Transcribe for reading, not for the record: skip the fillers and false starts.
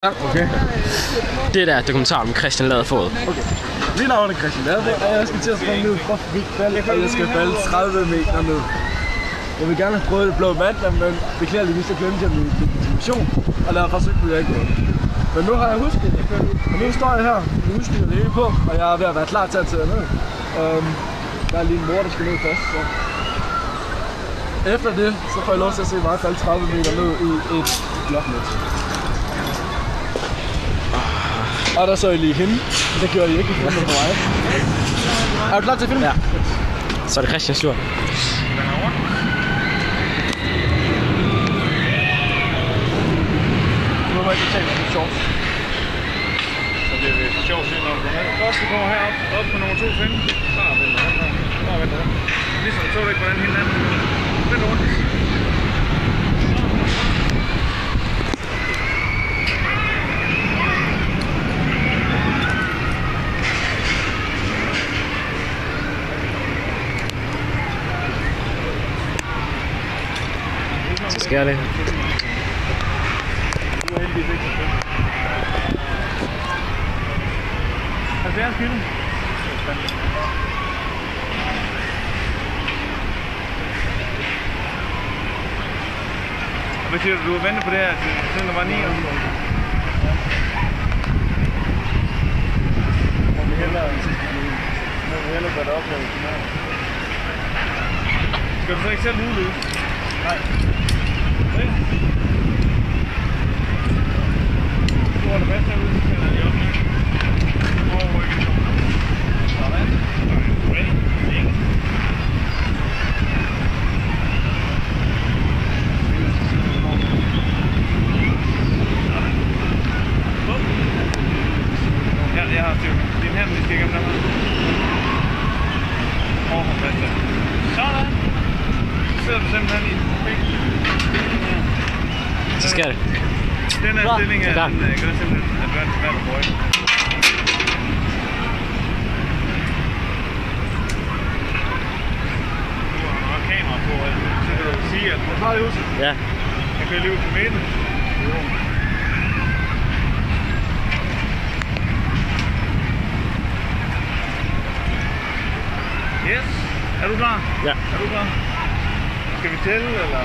Okay. Det der dokumentar om Christian Laderfod. Okay. Mit navn er Christian Laderfod, og jeg skal til at springe ned fra fald, og jeg skal falde 30 meter ned. Jeg vil gerne have prøvet det blå vand, men beklageligvis så glemte jeg min legitimation, og derfor så kunne jeg ikke gå. Men nu har jeg husket det, og nu står jeg her med udstyret det hele på, og jeg er ved at være klar til at tage ned. Der er lige en mor, der skal ned først, så. Efter det, så får jeg lov til at se mig falde 30 meter ned i et bloknet. Og der så jeg lige hende. Det gjorde I ikke for mig. Er du klar til at filme? Ja. Så er det Christians tur. Nu må jeg ikke tage lidt sjovt. Så bliver det sjovt, når du kommer. Først du kommer herop, op på nummer 215. Så venter rundt. Så venter rundt. Ligesom så du ikke, hvordan hende anden. Venter rundt. Så sker det. Du er heldigvis ikke så fedt. 70 kilo. Hvad siger du? Du har ventet på det her, siden der var 9 år? Må vi hellere gøre det op her. Skal du så ikke selv udløse? Nej. Okay. Du holder fast herude, så kalder de op nu. Overrykket. Sådan. Ready? Ikke? Ja, jeg har styr. Din hand, vi skal igennem der. Overfor fast der. Sådan. Så sidder du simpelthen i. Så sker det. Den her stilling er, den gør simpelthen, at gør det svært at bøje. Du har nok kamera på, så kan du sige, at du har det huset. Ja. Jeg kan løbe til midten. Yes. Er du klar? Ja. Er du klar? Skal vi tælle, eller?